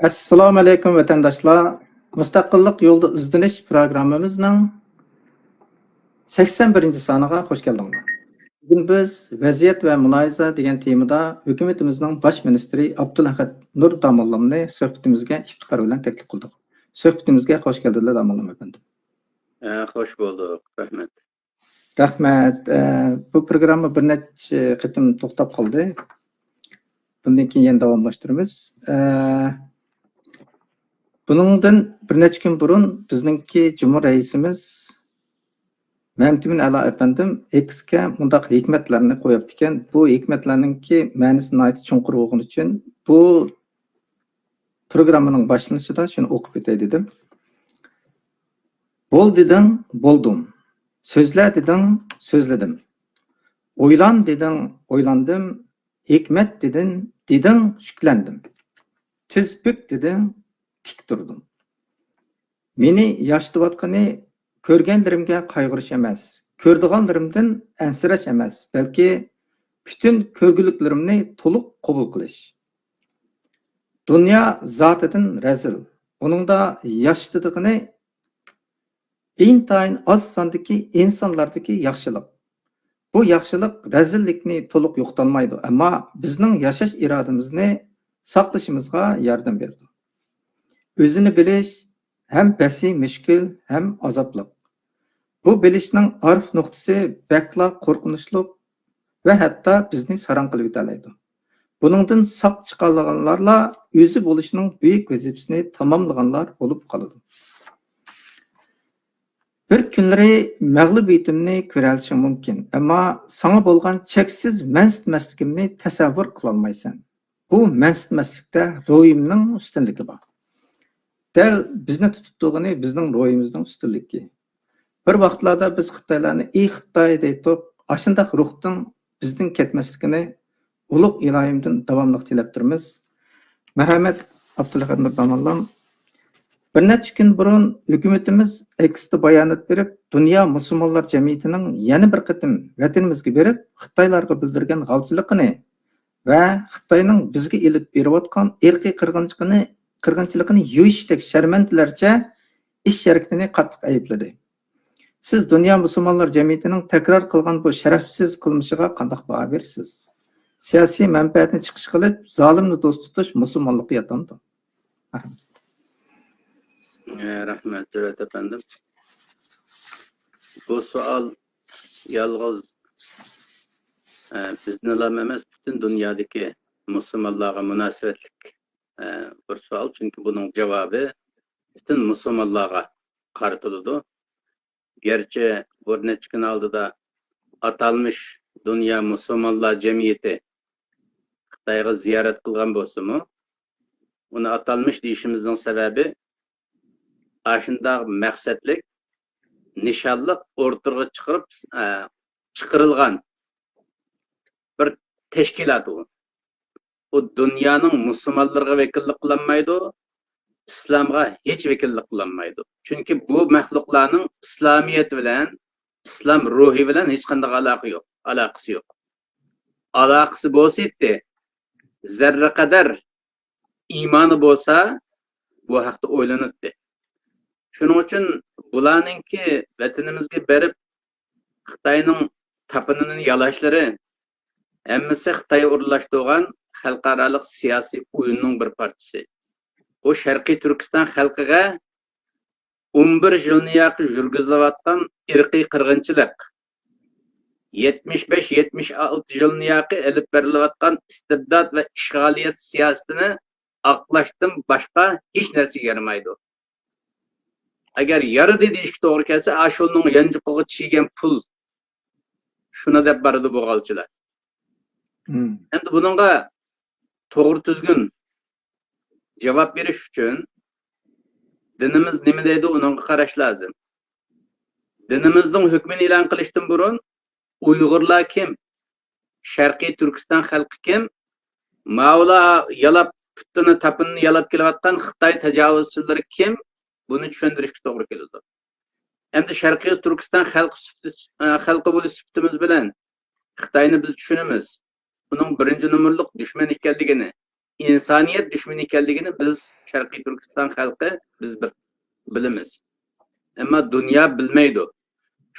Assalomu alaykum vatandoshlar. Mustaqillik yo'lida izlanish programmamizning 81-soniga xush keldinglar. Bugun biz vaziyat va mulohaza degan temada hukumatimizning bosh ministri Abdulahad Nur Damollamni suhbatimizga iftixor bilan taklif qildik. Suhbatimizga xush keldinglar Damollam efendim. Hoş bulduk. Rahmet. Rahmat. Bu programma bir necha qitim to'xtab qoldi. Bundan keyin yana davomlashtiramiz. Buningdan bir necha kun burun bizningki Cumhur raisimiz Mamtimin Ala efendim X'ga mundaq hikmatlarni qo'yibdi ekan. Bu hikmatlarningki ma'nosi nihoyat chunqur bo'lgani uchun bu programmaning boshlanishida shuni o'qib o'tay dedim. Bol deding, bo'ldim. So'zla deding, so'zladim. O'ylan deding, o'ylandim. Hikmat deding, shuklandim. Tizbük deding, tik turdim. Meni yaşlıvatqani ko'rganlarimga qayg'urish emas, ko'rdiganlarimdan ansirash emas, balki bütün ko'rguliklarimni to'liq qabul qilish. Dunyo zotidan razil. Uningda yashtidigini intayin oz sondagi insonlardagi yaxshilik. Bu yaxshilik razillikni to'liq yo'qotolmaydi, ammo bizning yashash irodamizni saqlashimizga yordam berdi. O'zini bilish hem besi müşkül hem azaplı. Bu bilishning arif nuqtasi bakla qo'rqinchli ve hatta bizni saran qilib o'talaydi. Buningdan saq chiqarganlarla o'zi bo'lishning buyuk vazifasini tamomlaganlar bo'lib qoladi. Bir kunlari mag'lubiyatimni ko'ralishing mumkin, ammo sana bo'lgan cheksiz mansitmasligimni tasavvur qila olmaysan. Bu mansitmaslikda ruhimning ustunligi bor. Del bizni tutib turgani bizning ruhimizning ustunligi. Bir vaqtlarda biz Xitoylarni Xitoy deyib, ashundaq ruhdan bizning ketmasligini ulug' ilohimdan davomli tilab turamiz. Marhamat Abdulahad Nur Damollam. Bir necha kun burun hukumatimiz X'da bayonot berib, dunyo musulmonlar jamiyatining yana bir qatim vatanimizga berib, Xitoylarga bildirgan g'alchiligini va Xitoyning bizga elib berayotgan irqiy qirg'inchiligini yo'yishdek sharmandalarcha ish harakatini qattiq aybladi. Siz dunyo musulmonlar jamiyatining takror qilgan bu sharafsiz qilmishiga qanday baho berasiz? Siyosiy manfaatni chiqish qilib, zolimni do'st tutish musulmonlikka yatamdi. Rahmet Cüret efendim. Bu sual yalnız bizni emas, bütün dünyadaki Müslümanlara münasebetlik bir sual. Çünkü bunun cevabı bütün Müslümanlara qartılıdı. Gerçi bu neçə gün aldı da atalmış Dünya Müslümanlar Cemiyeti Xitayga ziyaret kılgan bolsumu, onu atalmış deyişimizin sebebi aşında məqsədlik, nişanlıq ortaya çıkarılgan bir teşkilat o. O dünyanın Müslümanlarga vekillik kılanmaydı, İslam'a hiç vekillik kılanmaydı. Çünkü bu məxluqlarning İslamiyet bilen, İslam ruhi bilen hiç qanday alakası yok. Alakası bolsaydı, zerre kadar imanı bolsa, bu haqda o'ylanırdı. Şunun için bularninki vatanimizga berib Xitoyning tapınının yalaşları hemmisi Xitoy urlashtirgan xalqarалық siyosiy o'yinning bir partisi. O Sharqiy Turkiston xalqiga 11 yilni yaqin yurgizilayotgan irqiy qirg'inchilik, 75-76 yilni yaqin elib berilayotgan istibdod va ishg'oliyat siyosatini aqlashdan boshqa hech narsa yaramaydi. Agar yarıdı deyishga to'g'ri kelsa, ashulning yanchiqig'i tishigan pul shuna deb baradi bu g'alchilar. Endi buningga to'g'ri tuzgun javob berish uchun dinimiz nima deydi, unga qarash lozim. Dinimizning hukmini e'lon qilishdan burun Uyg'urlar kim? Sharqiy Turkiston xalqi kim? Mavla yalab putini tapinni yalab kelayotgan Xitoy tajovuzchilari kim? Bunu tushuntirishga to'g'ri keladi. Endi Sharqiy Turkiston xalqi bo'lish sifatimiz bilan Xitoyni biz tushunamiz. Uning birinchi numurliq dushman ekanligini, insoniyat dushmani ekanligini biz Sharqiy Turkiston xalqi biz bilamiz. Ammo dunyo bilmaydi.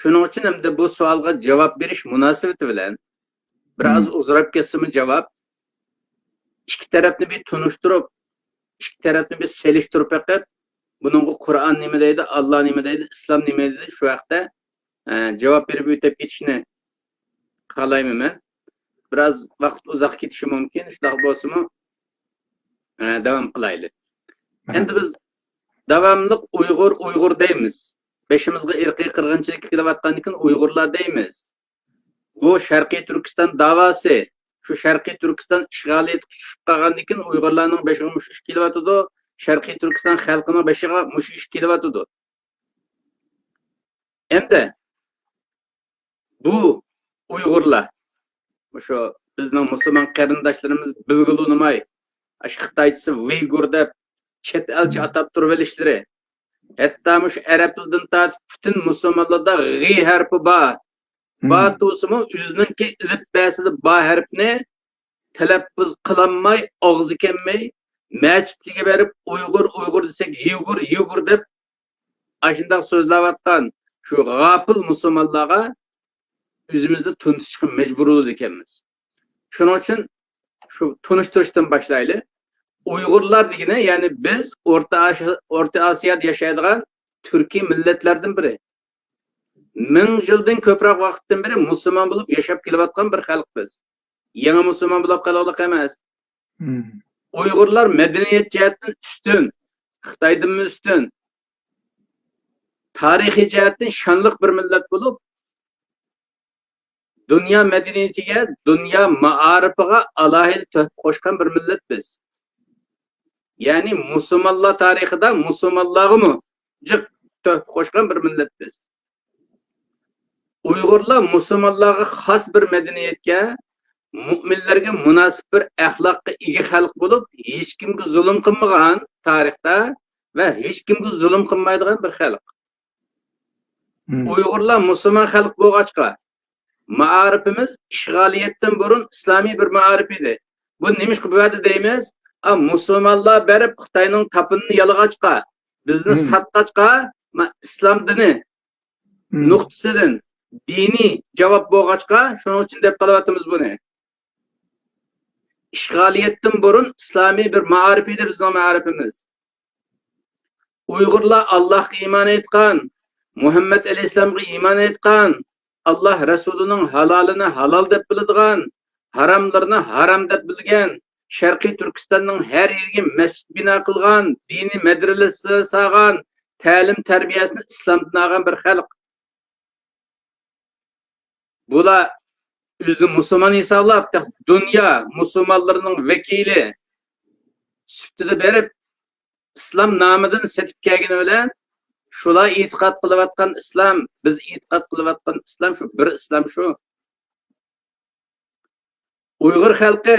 Shuning uchun hamda bu savolga javob berish munosabati bilan biroz uzrab ketsimi javob ikki tarafni bir tunishtirib, ikki tarafni bir selishtirib faqat buningga Qur'on nima deydi, Alloh nima deydi, islom nima deydi shu vaqtda javob berib o'tib ketishni xohlayman men. Biroz vaqt uzoq ketishi mumkin. Shunday bo'lsa-mu davom qilaylik. Endi biz davomli Uyg'ur deymiz. Beşimizga irqiy qirg'inchilik qilayotgandan keyin Uyg'urlar deymiz. Bu Sharqiy Turkiston da'vosi, shu Sharqiy Turkiston ishg'oliyatga tushib qolgandan keyin Uyg'urlarning beshiga mush ish kelyotidi, Sharqiy Turkiston xalqining beshiga mush ish kelyotidi. Endi bu Uyg'urlar shu bizning musulmon qarindoshlarimiz bilgilunmay, Xitoychisi Uyghur deb chet elchi atab turib olishlari. Hatta mush arab tilidan tortib butun musulmonlarda g'i harfi bor. Ba to'simi o'zininki ilib basida ba harfni talaffuz qilolmay, og'zi kelmay, masjidga berib Uyg'ur desak, Uyghur deb ashunday so'zlayotgan shu g'afil musulmonlarga o'zimizni tunishga majbur bo'ldik ekanmiz. Shuning uchun shu tunishtirishdan boshlaylik. Uyg'urlar degani, ya'ni biz O'rta Osiyoda yashaydigan turkiy millatlardan biri. 1000 yildan ko'proq vaqtdan beri musulmon bo'lib yashab kelayotgan bir xalq biz. Yangi musulmon bo'lib qolalik emas. Uyg'urlar madaniyat jihatdan ustun, Xitoydan ustun. Tarixiy jihatdan shonli bir millat bo'lib, dunyo madaniyatiga, dunyo ma'arifiga alohida tuhfa qo'shgan bir millat biz. Ya'ni musulmonlar tarixida musulmonlarga jiq tuhfa qo'shgan bir millat biz. Uyg'urlar musulmonlarga xos bir madaniyatga, mu'minlarga munosib bir axloqqa ega xalq bo'lib, hech kimga zulm qilmagan tarixda va hech kimga zulm qilmaydigan bir xalq. Uyg'urlar musulmon xalq bo'lg'achqa, ma'arifimiz ishg'oliyatdan burun islomiy bir ma'arif edi. Bu nima qilib bo'ladi deymiz? Musulmonlar berib Xitoyning tapinini yalag'achqa, bizni satqachqa, islom dini nuqtasidan diniy javob bo'lg'achqa, shuning uchun deb qolyapmiz buni. Ishg'oliyatdan burun islomiy bir ma'arif edi bizning ma'arifimiz. Uyg'urlar Allohga iymon etgan, Muhammad alayhisolamga iymon etgan, Alloh rasulining halolini halol deb biladigan, haromlarni harom deb bilgan, Sharqiy Turkistonning har yeriga masjid bino qilgan, diniy madrasalar solgan, ta'lim tarbiyasini islomdan olgan bir xalq. Bular o'zini musulmon hisoblab, dunyo musulmonlarining vakili sifatida berib, islom nomidan setib kelgani bilan shular e'tiqod qilayotgan islom, biz e'tiqod qilayotgan islom shu bir islom shu. Uyg'ur xalqi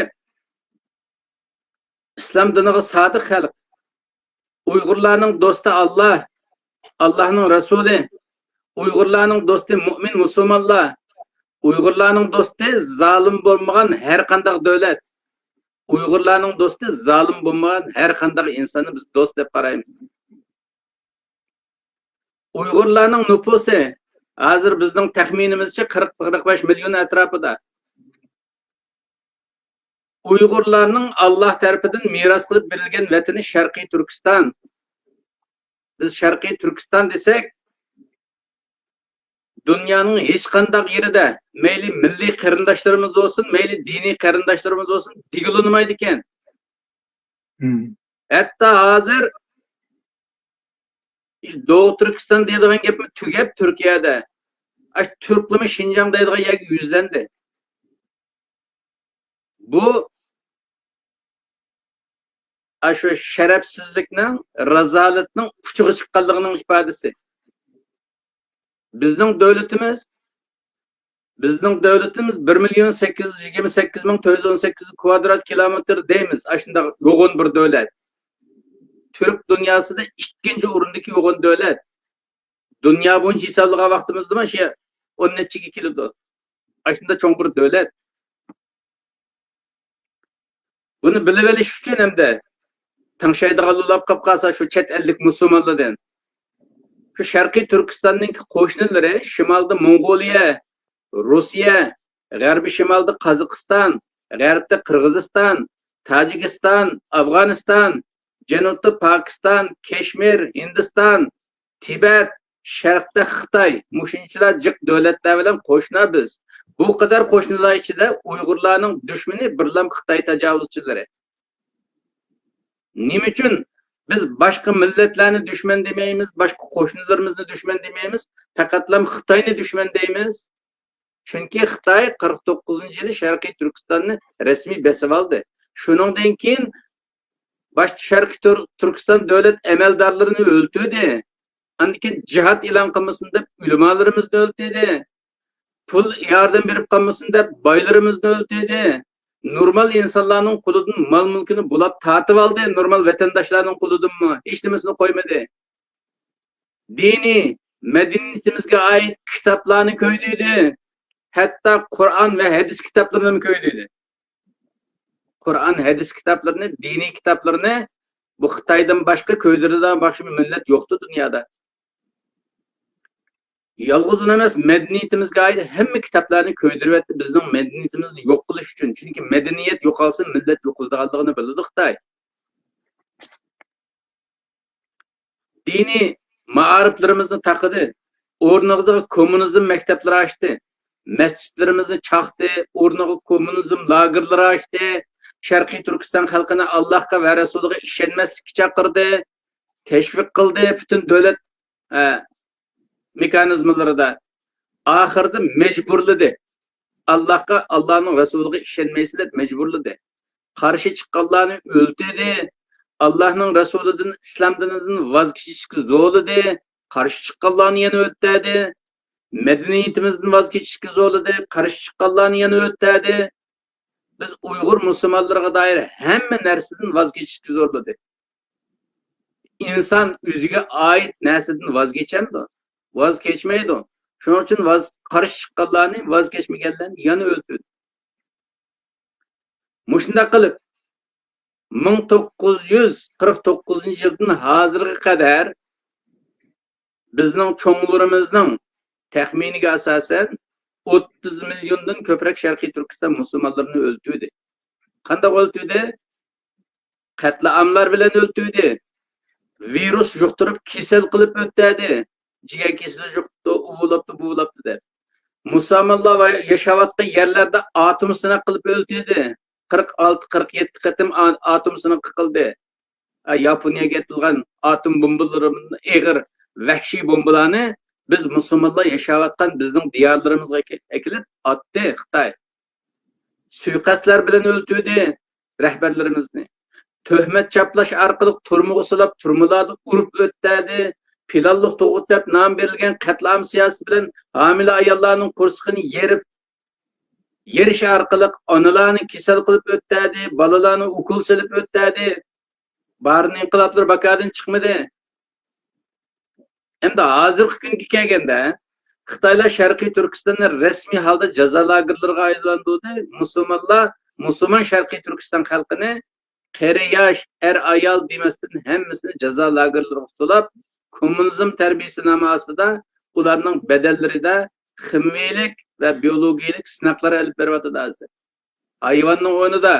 islom diniga sodiq xalq. Uyg'urlarning do'sti Alloh, Allohning rasuli. Uyg'urlarning do'sti mu'min musulmonlar. Uyg'urlarning do'sti zolim bo'lmagan har qanday davlat. Uyg'urlarning do'sti zolim bo'lmagan har qanday insonni biz do'st deb qaraymiz. Uyg'urlarning nufusi hozir bizning taxminimizcha 40-45 million atrofida. Uyg'urlarning Alloh tarafidan meros qilib berilgan vatani Sharqiy Turkiston. Biz Sharqiy Turkiston desak, dunyoning hech qanday yerida, mayli milliy qarindoshlarimiz bo'lsin, mayli diniy qarindoshlarimiz bo'lsin, digilinmaydi ekan. Hatto hozir Doğu Türkiston deydigan gapni tugab Turkiyada. Turklarni Şinjan deydigan yerga yuzlandi. Bu shu sharafsizlikning, razolatning uchiga chiqqanligining ifodasi. Bizning davlatimiz 1,828,418 kvadrat kilometr deymiz. Shunda yo'g'on bir davlat. Türk dünyasida ikkinchi o'rindagi yo'g'on davlat. Dunyo bo'yicha hisoblagan vaqtimizda mana shu 10 nechiga keladi. Shunda cho'ng bir davlat. Buni bilib olish uchun hamda tanshaydigan ulab qolib qolsa shu chet ellik musulmonlardan shu Sharqiy Turkistonning qo'shnilari shimolda Mong'oliya, Rossiya, g'arbiy shimolda Qozog'iston, g'arbda Qirg'iziston, Tojikiston, Afg'oniston, janubda Pokiston, Kashmir, Hindiston, Tibet, sharqda Xitoy, mushunchalar jiq davlatlar bilan qo'shna biz. Bu qadar qo'shnilar ichida Uyg'urlarning dushmani birlam Xitoy tajovuzchilari. Nima uchun biz boshqa millatlarni dushman demaymiz, boshqa qo'shnilarimizni dushman demaymiz, faqatlam Xitoyni dushman deymiz? Chunki Xitoy 49-yili Sharqiy Turkistonni rasmiy bosib oldi. Shuningdan keyin boshqa Sharqiy Turkiston davlat amaldorlarini o'ltirdi. Andikin jihad e'lon qilmasin deb ulamolarimizni o'ltirdi. Pul yardım berib qolmasin deb boylarimizni o'ltirdi. Normal insonlarning qo'lidan mol mulkini bulab tortib oldi. Normal vatandoshlarning qo'lidanmi? Hech nimasini qo'ymadi. Diniy, madaniyatimizga oid kitoblarni ko'ydiydi. Hatto Qur'on va hadis kitoblarini ham ko'ydiydi. Qur'on, hadis kitoblarini, diniy kitoblarini bu Xitoydan boshqa ko'ylaridan boshqa millat yo'qdi dunyoda. Yolg'iz emas, madaniyatimizga oid hamma kitoblarni ko'ydiryapti bizning madaniyatimizni yo'q qilish uchun. Chunki madaniyat yo'qolsa millat yo'qolganligini biladi Xitoy. Diniy ma'ariflarimizni taqidi, o'rniga kommunizm maktablari ochdi. Masjidlarimizni chaqdi, o'rniga kommunizm lagerlari ochdi. Sharqiy Turkiston xalqini Allohga va Rasuliga ishonmaslikka chaqirdi, tashviq qildi butun davlat mexanizmlarida. Oxirida majburladi. Allohga, Allohning Rasuliga ishonmaysiz deb majburladi. Qarshi chiqqanlarni o'ldirdi. Allohning Rasulidan, islom dinidan voz kechishga zo'rladi. Qarshi chiqqanlarni yana o'tadi. Madaniyatimizdan voz kechishga zo'rladi. Qarshi chiqqanlarni yana o'tadi. Biz Uyg'ur musulmonlarga doir hamma narsadan voz kechishga zo'rladi. Inson o'ziga oid narsadan voz kechadi, voz kechmaydi. Shuning uchun qarshi chiqqanlarni, voz kechmaganlarni yana o'ldirdi. Mushunda qilib 1949-yildan hozirga qadar bizning cho'nglarimizning taxminiga asosan 30 milyondan ko'proq Sharqiy Turkiston musulmonlarini o'ldirdi. Qanday o'ldirdi? Qatlamlar bilan o'ldirdi. Virus yuqtirib kasal qilib o'tadi. Jigar kasali yuqtirdi, uvulabdi deb. Musulmonlar va yashayotgan yerlarda atom sinaq qilib o'ldirdi. 46-47 qatim atom sinaq qildi. Yaponiyaga yetilgan atom bombalarining eg'ir vahshiy bombalarni biz musulmonlar yaşayotgan bizning diyorlarimizga ekilib atdi Xitoy. Suiqasdlar bilan o'ldirdi rahbarlarimizni. Tuhmat chaplash orqali turmuga solib, turmularni urib o'tdi. Pilalliq to'g'it deb nom berilgan qatlam siyosati bilan homila ayollarning qursog'ini yerish orqali onalarni kasal qilib o'tdi, bolalarni ukol silib o'tdi. Barning inqiloblar bakadan chiqmadi. Hem de hozirgi kunga kelganda Xitoylar Sharqiy Turkistonni rasmiy holda jazo lagerlariga aylantirdi. Musulmon Sharqiy Turkiston xalqini qari yosh, ayol demasdan hammasini jazo lagerlariga solib, kommunizm tarbiyasi nomi ostida ularning badallarida ximiyalik va biologiyalik sinovlar olib beryapti. Hayvonning o'rnida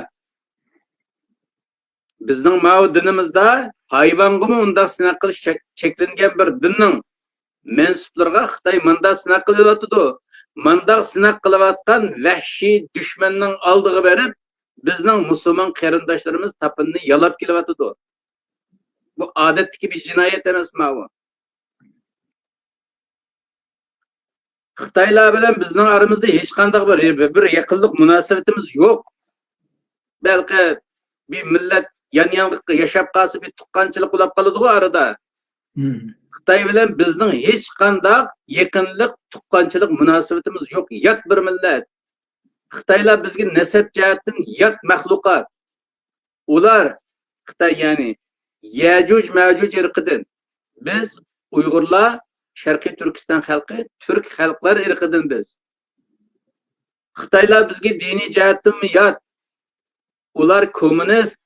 bizning ma'u dinimizda hayvonga undaq sinaq qilish cheklangan bir dinning mensuplariga Xitoy mandaq sinaq qilyapti. Mandaq sinaq qilayotgan vahshiy dushmanning oldiga berib, bizning musulmon qarindoshlarimiz tapinni yalab kelyapti. Bu odatdagi bir jinoyat emasmi bu? Xitoylar bilan bizning aramizda hech qanday bir yaqinlik munosabatimiz yo'q. Balki bir millat yan-yangi yashab qolsa bir tuqqanchilik bo'lib qoladi bu arada. Xitoy bilan bizning hech qanday yaqinlik, tuqqanchilik munosabatimiz yo'q. Yot bir millat. Xitoylar bizga nasab jihatdan yot maxluqot. Ular Xitoy ya'ni Yajuj Majuj irqidan. Biz Uyg'urlar Sharqiy Turkiston xalqi turk xalqlar irqidan biz. Xitoylar bizga diniy jihatdan yot. ular kommunist,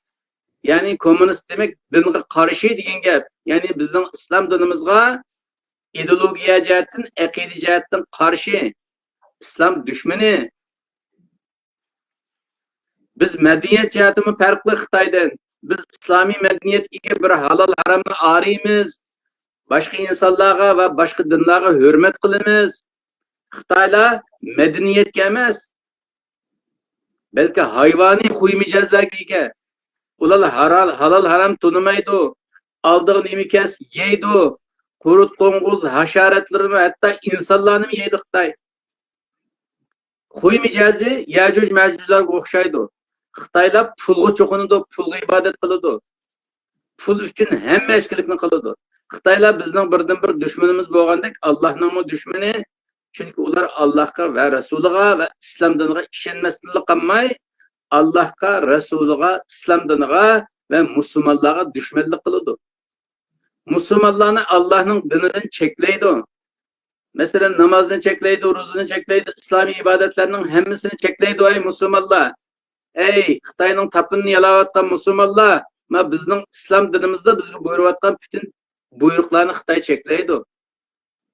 ya'ni kommunist demek dinga qarshi degan gap. Ya'ni bizning islom dinimizga ideologiya jihatdan, aqida jihatdan qarshi, islom dushmani. Biz madaniyat jihatdan farqli Xitoydan. Biz islomiy madaniyatga bir halol haromni araymiz. Boshqa insonlarga va boshqa dinlarga hurmat qilamiz. Xitoylar madaniyatga emas, balki hayvoniy xuy mijozlarga ega. Ular halol harom tunimaydi. Aldığı nima kes yeydi. Qurut qo'ng'iz hasharotlarni, hatto insonlarni yeydi Xitoy. Xuy mijozi Yajuj Majujlarga o'xshaydi. Xitoylar pulga cho'qinadi, pulga ibodat qiladi. Pul uchun hamma ishchilikni qiladi. Xitoylar bizning birdan-bir dushmanimiz bo'lgandek, Allohning dushmani. Chunki ular Allohga va Rasuliga va islom diniga ishonmaslikni qilmay, Allohga, Rasuliga, islom diniga va musulmonlarga dushmanlik qiladi. Musulmonlarni Allohning dinidan cheklaydi. Masalan, namozni cheklaydi, ro'zani cheklaydi, islomiy ibodatlarning hammasini cheklaydi ay musulmonlar. Ey, Xitoyning tapinni yalayotgan musulmonlar, ma bizning islom dinimizda bizga buyurayotgan bütün buyruqlarni Xitoy cheklaydi.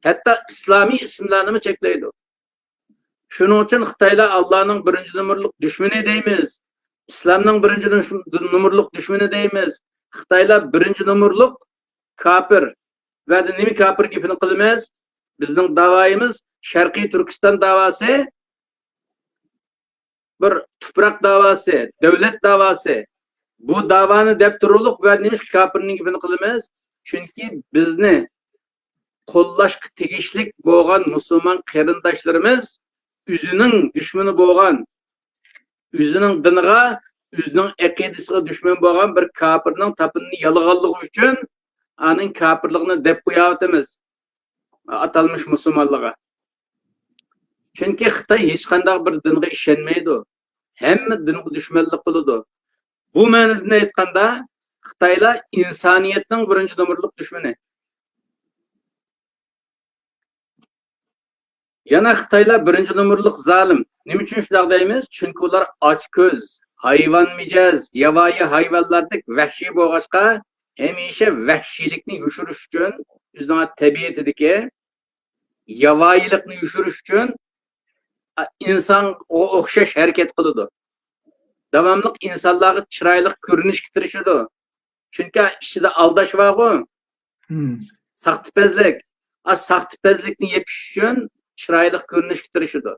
Hatto islomiy ismlarni cheklaydi. Shuning uchun Xitoylar Allohning birinchi numurlik dushmani deymiz. Islomning birinchi numurlik dushmani deymiz. Xitoylar birinchi numurlik kafir. Va nima kafir gapini qilamiz? Bizning da'voyimiz Sharqiy Turkiston da'vosi bir tuproq da'vosi, davlat da'vosi. Bu da'voni deb turuluq va nima kafirning gapini qilamiz? Chunki bizni qo'llashga tegishlik bo'lgan musulmon qarindoshlarimiz o'zining dushmani bo'lgan, o'zining diniga, o'zining aqidasiga dushman bo'lgan bir kafirning tapinni yalag'anligi uchun aning kafirligini deb qo'yapmiz atalmış musulmonlarga. Chunki Xitoy hech qanday bir dinga ishonmaydi. Hamma dinga dushmanlik qiladi. Bu ma'noda aytganda Xitoylar insoniyatning birinchi numurlik dushmani. Yana Xitoylar birinchi numurlik zolim. Nima uchun shunday deymiz? Chunki ular ochko'z, hayvon mijoz, yovvoyi hayvonlardek vahshiy bo'lg'achqa, hamisha vahshiylikni yushirish uchun o'zining tabiatidagi yovvoyilikni yushirish uchun inson o'xshash harakat qiladi. Davomli insonlarga chiroyli ko'rinish keltirishadi. Chunki ichida aldash bor-ku. Saxtipazlik. Saxtipazlikni yepish uchun chiroyli ko'rinish keltirishadi.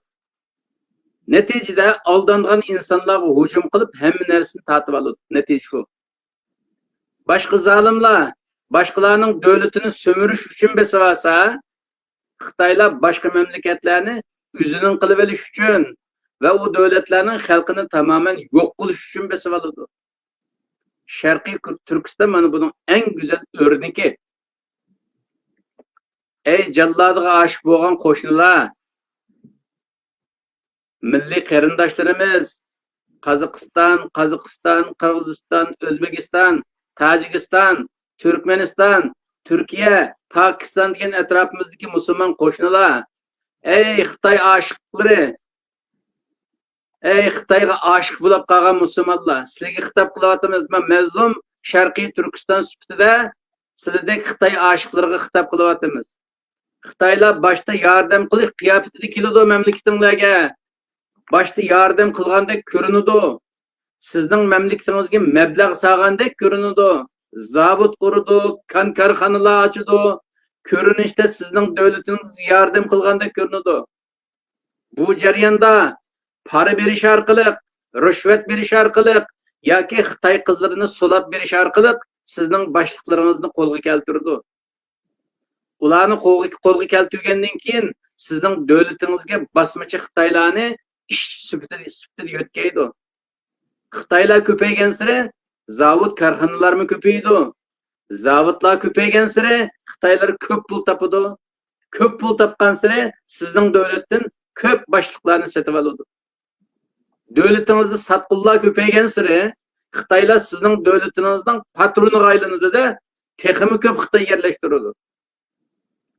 Natijada aldangan insonlarga hujum qilib hamma narsani tatib oladi. Natija shu. Boshqa zolimlar boshqalarning davlatini sömürüş uchun besavasa, Xitoylar boshqa mamlakatlarni o'zining qilib olish uchun va u davlatlarning xalqini tamoman yo'q qilish uchun besavaladi. Sharqiy Turkiston mana buning eng go'zal o'rniki. Ey jallodiga oshiq bo'lgan qo'shnilar, milliy qarindoshlarimiz Qozog'iston, Qirg'iziston, O'zbekiston, Tojikiston, Turkmeniston, Turkiya, Pokiston degan atrofimizdagi musulmon qo'shnilar, ey Xitoy oshiqlari, ey Xitoyga oshiq bo'lib qolgan musulmonlar, sizlarga xitob qilyapmiz. Men mazlum Sharqiy Turkiston sifatida sizlardek Xitoy oshiqlariga xitob qilyapmiz. Xitoylar boshda yordam qilish qiyofatida keladi mamlakatingizga. Boshda yordam qilgandek ko'rinadi. Sizning mamlakatingizga mablag' solgandek ko'rinadi. Zavod qurdi, korxonalar ochdi. Ko'rinishda sizning davlatingiz yordam qilgandek ko'rinadi. Bu jarayonda para berish orqali, rushvat berish orqali yoki Xitoy qizlarini so'lab berish orqali sizning boshliqlaringizni qo'lga keltirdi. Ularni qo'lga keltirgandan keyin sizning davlatingizga bosmachi Xitoylarni ish sifatida yo'tkaydi. Xitoylar ko'paygan sari zavod korxonalarmi ko'paydi. Zavodlar ko'paygan sari Xitoylar ko'p pul topadi. Ko'p pul topgan sari sizning davlatdan ko'p boshliqlarni sotib oladi. Davlatingizda sotqinlar ko'paygan sari Xitoylar sizning davlatingizning patroniga aylanadi-da, texmi ko'p Xitoy yerlashtiradi.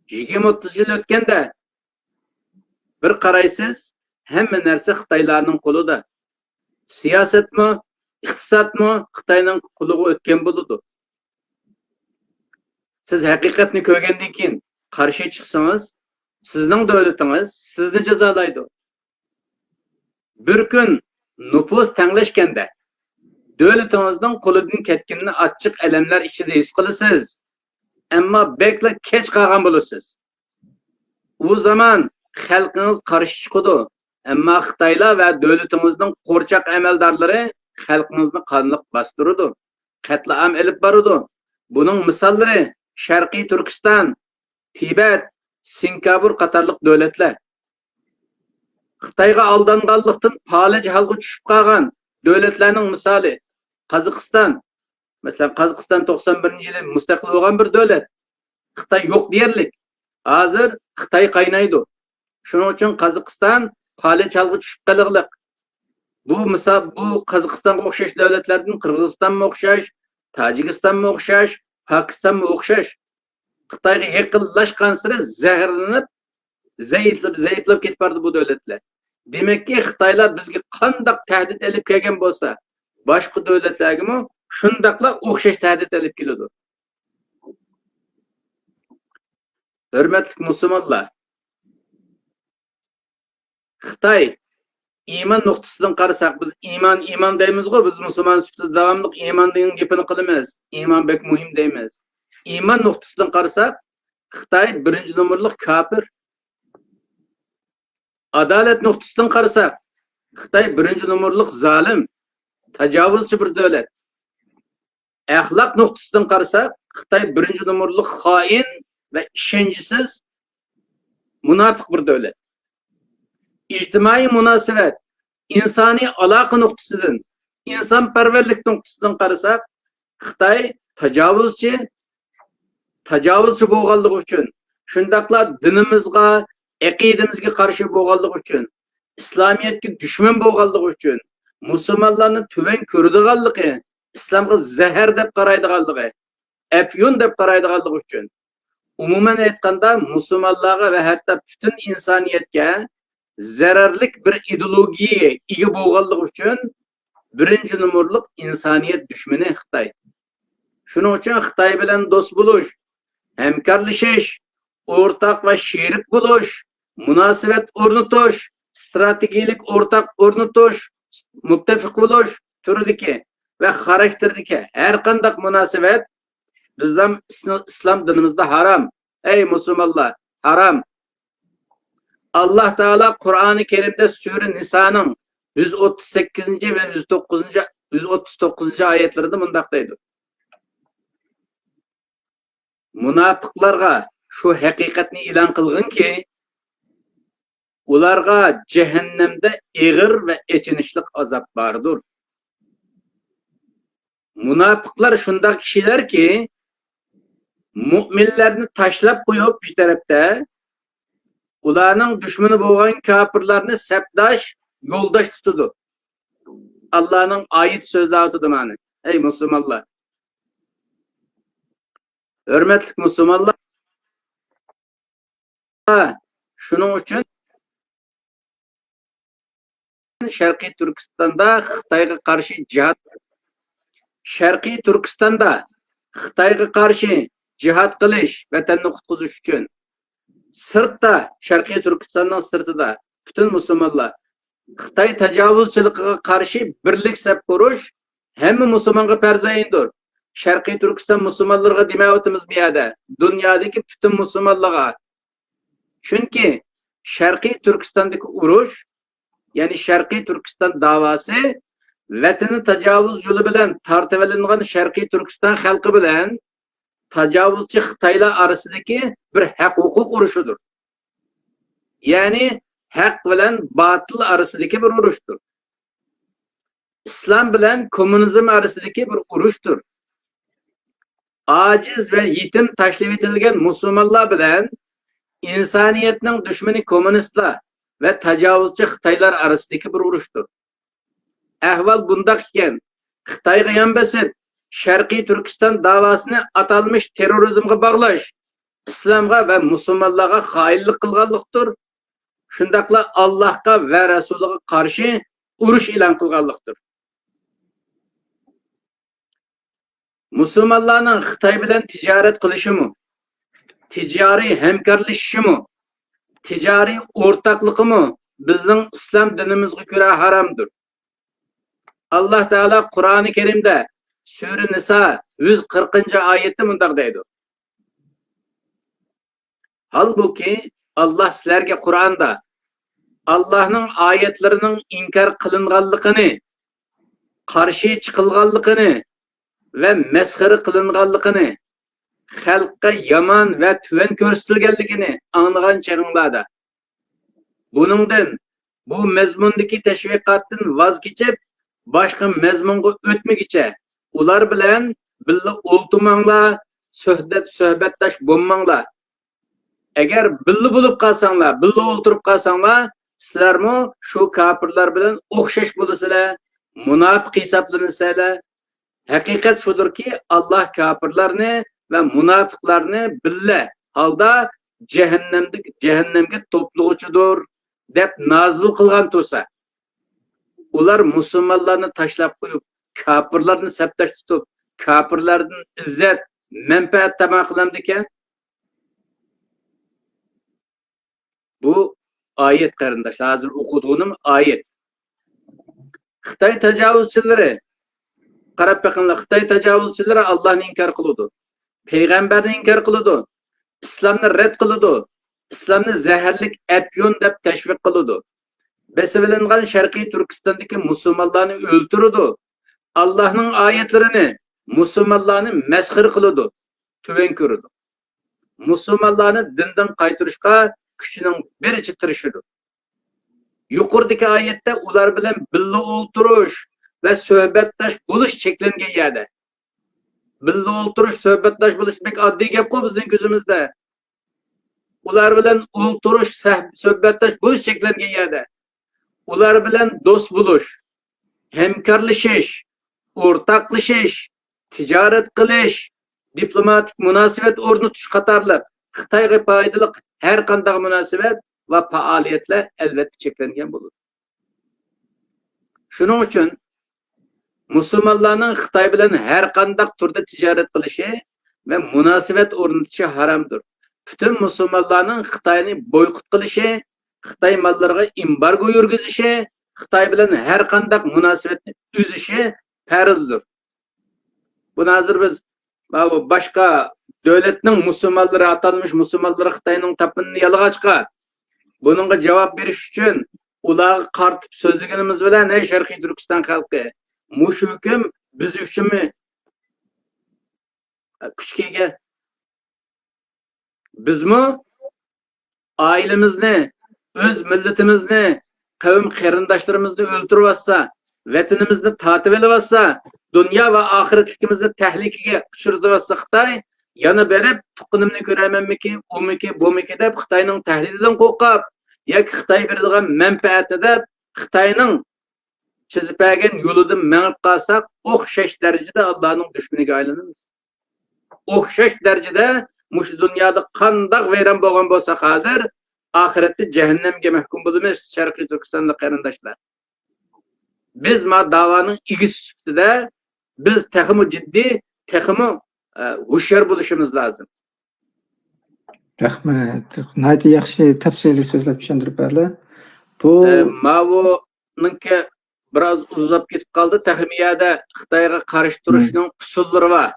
20-30 yil o'tganda bir qaraysiz, hamma narsa Xitoylarning qo'lida. Siyosatmi, iqtisodmi Xitoyning quliga o'tgan bo'ladi. Siz haqiqatni ko'rgandan keyin qarshi chiqsangiz, sizning davlatingiz sizni jazolaydi. Bir kun nüfus tenglashganda davlatingizning qo'lidan ketganini ochiq alamlar ichida his qilasiz. Ammo bekla kech qolgan bo'lasiz. U zaman xalqingiz qarshi chiqadi. Ammo Xitoylar va davlatingizning qo'rchoq amaldorlari xalqingizni qonliq bostiradi. Qatlam elib boradi. Buning misollari Sharqiy Turkiston, Tibet, Singapur qatorliq davlatlar. Xitoyga aldanganlikdan falaj holga tushib qolgan davlatlarning misoli Qozog'iston. Masalan, Qozog'iston 91-yili mustaqil bo'lgan bir davlat. Xitoy yo'q deyarlik. Hozir Xitoy qaynaydi. Shuning uchun Qozog'iston falaj holga tushib qolganlik. Bu misol bu Qozog'istonga o'xshash davlatlardan Qirg'izistonga o'xshash, Tojikistonga o'xshash, Pokistonga o'xshash. Xitoyga yaqinlashgan sari zaharlanib, zaiflab ketib bordi bu davlatlar. Demakki, Xitoylar bizga qanday tahdid elib kelgan bo'lsa, boshqa davlatlarga ham shundaqla o'xshash tahdid elib keladi. Hurmatli musulmonlar, Xitoy iymon nuqtasidan qarasak, biz iymon deymiz-ku, biz musulmon sifatida davomli iymonning gapini qilamiz. Iymon bek muhim deymiz. Iymon nuqtasidan qarasak, Xitoy birinchi nomerlik kafir. Adalet nuqtasidan qarasak, Xitoy birinchi nomerlik zolim, tajovuzchi bir davlat. Axloq nuqtasidan qarasak, Xitoy birinchi nomerlik xoin va ishonchsiz munofiq bir davlat. İctimai munosabat, insoniy aloqa nuqtasidan, insonparvarlik nuqtasidan qarasak, Xitoy tajovuzchi bo'lganligi uchun, shundaqla dinimizga, aqidamizga qarshi bo'lganligi uchun, islomiyatga dushman bo'lganligi uchun, musulmonlarni tuvan ko'radiganligi, islomga zahar deb qaraydiganligi, afyun deb qaraydiganligi uchun, umuman aytganda musulmonlarga va hatto butun insoniyatga zararlik bir ideologiyaga ega bo'lganligi uchun birinchi nomerlik insoniyat dushmani Xitoy. Shuning uchun Xitoy bilan do'st bo'lish, hamkorlashish, o'rtoq va sherik bo'lish, munosabat o'rnatish, strategik o'rtoq o'rnatish, muttafiq bo'lish turidagi va xarakterdagi har qanday munosabat bizdan islom dinimizda harom. Ey musulmonlar, harom. Allah Teala Kur'an-ı Kerim'de Sure Nisa'nın 138. ve 139. ayetlerinde bundaktaydı. Münafıklarga şu hakikatni ilan kılgın ki ularga cehennemde ağır ve içinişlik azap vardır. Münafıklar şundak kişiler ki müminlerini taşlap koyup bir tarafta ularning dushmani bo'lgan kafirlarni sabdash, yo'ldosh tutadi. Allohning oyat so'zlari ma'ni. Ey musulmonlar. Hurmatli musulmonlar. Shuning uchun Sharqiy Turkistonda Xitoyga qarshi jihad Sharqiy Turkistonda Xitoyga qarshi jihad qilish, vatanni qutqizish uchun sirtda, Sharqiy Turkistonning sirtida bütün musulmonlar Xitoy tajovuzchiligiga qarshi birlik saf qurish hamma musulmonga farzayindir. Sharqiy Turkiston musulmonlarga demayotimiz bu yerda, dunyodagi bütün musulmonlarga. Chunki Sharqiy Turkistondagi urush, ya'ni Sharqiy Turkiston da'vosi vatani tajovuz yo'li bilan tortib olingan Sharqiy Turkiston xalqi bilan tajovuzchi Xitoylar orasidagi bir haq-huquq urushidir. Ya'ni haq bilan batil orasidagi bir urushdir. İslam bilan kommunizm orasidagi bir urushdir. Aciz ve yetim tashlab etilgan musulmonlar bilan insoniyatning dushmani kommunistlar ve tajovuzchi Xitoylar orasidagi bir urushdir. Ahvol bundoq ekan, Xitoyga yon bosib Sharqiy Turkiston davosini atalmış terrorizmga bağlash, islomga va musulmonlarga xoinlik qilganlikdir. Shundaqla Allohga va Rasuliga qarshi urush e'lon qilganlikdir. musulmonlarning Xitoy bilan tijorat qilishimi, tijoriy hamkorlashishimi, tijoriy o'rtoqligimi bizning islom dinimizga ko'ra haromdir. Alloh taolo Qur'oni Karimda Sura Nisa 140-oyatda mundaq deydi. Halbuki Allah sizlarga Qur'onda Allohning oyatlarining inkor qilinganligini, qarshi chiqilganligini va masxara qilinganligini, xalqqa yomon va tuvan ko'rsatilganligini anglagan chaqinglarda. Buningdan bu mazmundagi tashviqotdan voz kechib, boshqa mazmunga o'tmagicha ular bilan birga o'ltirmanglar, suhbatdosh bo'lmanglar. Agar birga bo'lib qolsanglar, birga o'ltirib qolsanglar, sizlarmi shu kofirlar bilan o'xshash bo'lasizlar, munofiq hisoblanasizlar. Haqiqat shudurki, Alloh kofirlarni va munofiqlarni birga holda jahannamga to'plag'uchidir deb nozil qilgan tursa, ular musulmonlarni tashlab qo'yib, kofirlarni sabtash tutib, kofirlardan izzat, manfaat tama qilamdi ekan. Bu oyat qarindosh, hozir o'qidim oyat. Xitoy tajovuzchilari, qarab boqinglar, Xitoy tajovuzchilari Allohni inkor qiladi, payg'ambarni inkor qiladi, islomni rad qiladi, islomni zaharlik afyon deb tashviq qiladi. Besilingan Sharqiy Turkistondagi musulmonlarni o'ltiradi. Allohning oyatlarini, musulmonlarni masxir qiladi, tuvan ko'radi. Musulmonlarni dindan qaytarishga kuchining biricha tirishadi. Yuqoridagi oyatda ular bilan birga o'ltirish va suhbatdosh bo'lish cheklangan yerda. Birga o'ltirish, suhbatdosh bo'lish demak oddiy gap qo'y bizning ko'zimizda. Ular bilan o'ltirish, suhbatdosh bo'lish cheklangan yerda. Ular bilan do'st bo'lish, hamkorlashish, o'rtoqlashish, tijorat qilish, diplomatik munosabat o'rnatish qatorliq Xitoyga foydali har qanday munosabat va faoliyatlar albatta cheklangan bo'ladi. Shuning uchun musulmonlarning Xitoy bilan har qanday turda tijorat qilishi va munosabat o'rnatishi haromdir. Butun musulmonlarning Xitoyni boyqut qilishi, Xitoy mollariga embargo yurgizishi, Xitoy bilan har qanday munosabatni uzishi farzdir. Buni hozir biz boshqa davlatning musulmonlari, atalmış musulmonlar Xitoyning tapinini yalag'achqa buningga javob berish uchun ularga qartib so'zlaganimiz bilan ey Sharqiy Turkiston xalqi, mush hukm biz uchunmi kuchga ega? Bizmi oilamizni, o'z millatimizni, qavm qarindoshlarimizni o'ltirib vatanimizni tatib olsa, dunyo va oxiratligimizni tahlikaga uchirib Xitoy yana berib tuqqinimni ko'ramanmiki, umiki, bumiki deb Xitoyning tahdididan qo'rqib, yoki Xitoy beradigan manfaatida Xitoyning chizib bergan yo'lidan mengib qolsak, o'xshash darajada Allohning dushmaniga aylanamiz. O'xshash darajada mush dunyoda qanday vayron bo'lgan bo'lsa, hozir oxiratda jahannamga mahkum bo'lamiz, Sharqiy Turkistonlik qarindoshlar. Biz ma da'voning igisi sifatida biz texmi jiddiy, texmi hushyor bo'lishimiz lozim. Rahmat. Nayta yaxshi tafsiliy so'zlab tushuntirib berdilar. Bu Mavo'ninki biroz uzlab ketib qoldi. Tahmiyada Xitoyga qarshi turishning usullari bor.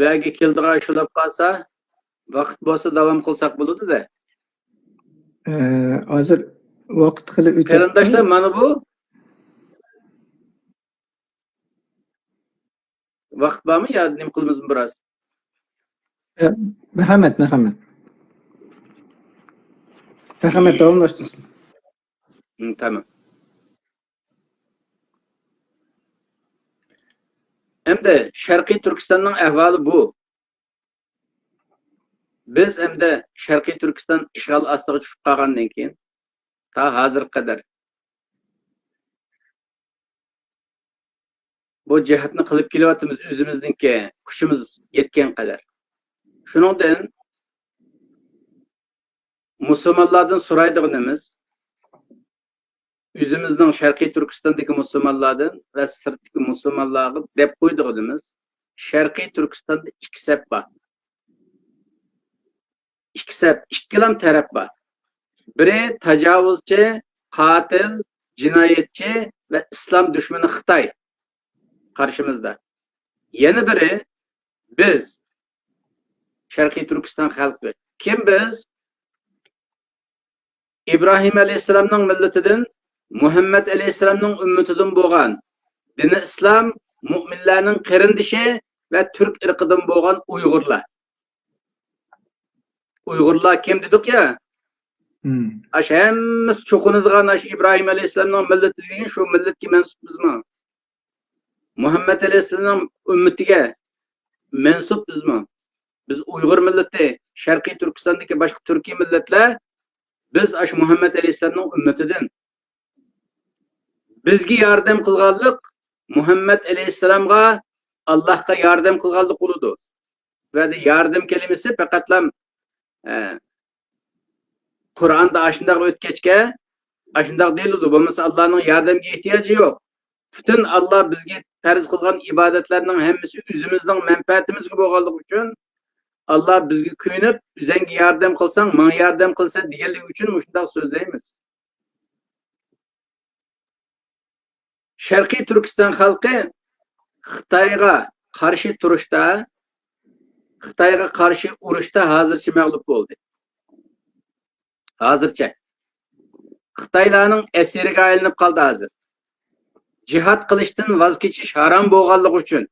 Vaga keldiga shulab qolsa, vaqt bo'lsa davom qilsak bo'ladi-da. Hozir vaqt qilib o'tib. Qarindoshlar, mana bu vaqt bormi yo nima qilamiz biroz? Marhamat. Marhamat, davomlashtirsin. Tamam. Endi Sharqiy Turkistonning ahvoli bu. Biz endi Sharqiy Turkiston ishg'ol ostiga tushib qolgandan keyin ta hozir qadar bu jihatni qilib kelyapmiz o'zimizningki kuchimiz yetgan qadar. Shuningdan musulmonlardan so'raydiganimiz o'zimizning Sharqiy Turkistondagi musulmonlardan va sirtdagi musulmonlarga deb qo'ydig'imiz. Sharqiy Turkistonda ikki saf bor. Ikkilam taraf bor. Biri tajovuzchi, qatil, jinoyatchi va islom dushmani Xitoy qarshimizda. Yana biri biz Sharqiy Turkiston xalqi. Kim biz? İbrahim Aleyhisselam'ның milletinden, Muhammed Aleyhisselam'ның ümmetinden bo'lgan, dini İslam, müminlerinin qirindişi ve Türk ırkıdan bo'lgan Uygurlar. Uygurlar kim dedik ya? Aş hemmimiz çoğunadigan aş İbrahim Aleyhisselam'ның milleti degan şu milletki mensupmizmi? Muhammed Aleyhisselam'ның ümmetiga mensup bizmi? Biz Uygur milleti, Sharqiy Turkistondagi boshqa Türkiy milletler biz aş Muhammed Aleyhisselam'ның ümmetinden. Bizga yardım qilganlik Muhammed Aleyhisselam'a Allah'a yardım qilganlik bo'ladi. Ve de yardım kelimesi faqatlam Kur'an'da aşındaq o'tkachga aşındaq deyildi. Bo'lmasa Allah'ның yardımga ihtiyacı yok. Bütün Allah bizga farz qilgan ibadetlerinin hemmisi o'zimizning manfaatimizga bo'lganligi uchun Allah bizga kuyunib, "O'zingga yardım qilsang, menga yardım qilsa" deganligi uchun shunday so'zlaymiz. Sharqiy Turkiston xalqi Xitoyga qarshi turishda, Xitoyga qarshi urushda hozircha mag'lub bo'ldi. Hozircha Xitoylarning esiriga aylanib qoldi hozir. Jihad qilishdan voz kechish harom bo'lganligi uchun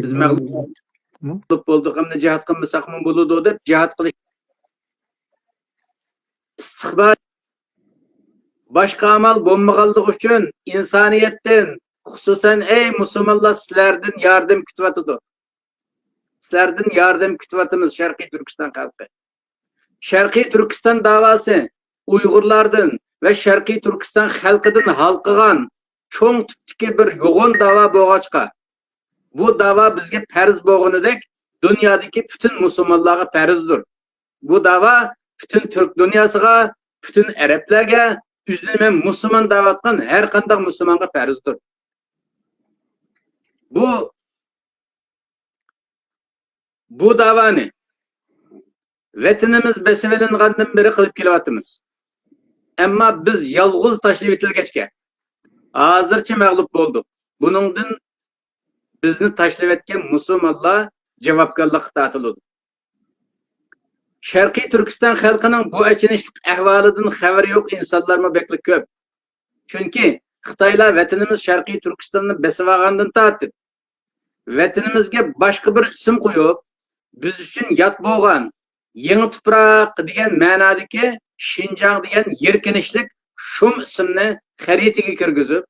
biz mag'lub bo'ldik, hamda jihad qilmasak ham bo'ladi deb jihad qilish istiqbol boshqa amal bo'lmaganligi uchun insoniyatdan, xususan ey musulmonlar, sizlardan yardım kutyapti. Sizlardan yardım kutyapmiz Sharqiy Turkiston xalqi. Sharqiy Turkiston davosi Uyg'urlardan va Sharqiy Turkiston xalqidan halqagan cho'ng tipdagi bir yo'g'on davo bo'lg'achqa, bu dava bizga farz bo'lganidek dunyodagi bütün musulmonlarga farzdir. Bu dava bütün Türk dunyosiga, bütün Arablarga, o'zini musulmon da'vatgan har qanday musulmonga farzdir. Bu davani vatanimiz besilingandan beri qilib kelyapmiz. Ammo biz yolg'iz tashlab etilgachga hozircha mag'lub bo'ldik. Buningdan bizni tashlab etgan musulmonlar javobgarlikka tortiladi. Sharqiy Turkiston xalqining bu achinishli ahvolidan xabari yo'q insonlarmi bekli ko'p. Chunki Xitoylar vatanimiz Sharqiy Turkistonni besib olgandan tortib, vatanimizga boshqa bir ism qo'yib, biz uchun yot bo'lgan yangi tuproq degan ma'nodagi Xinjiang degan yerkinishlik shum ismni xaritaga kirgizib,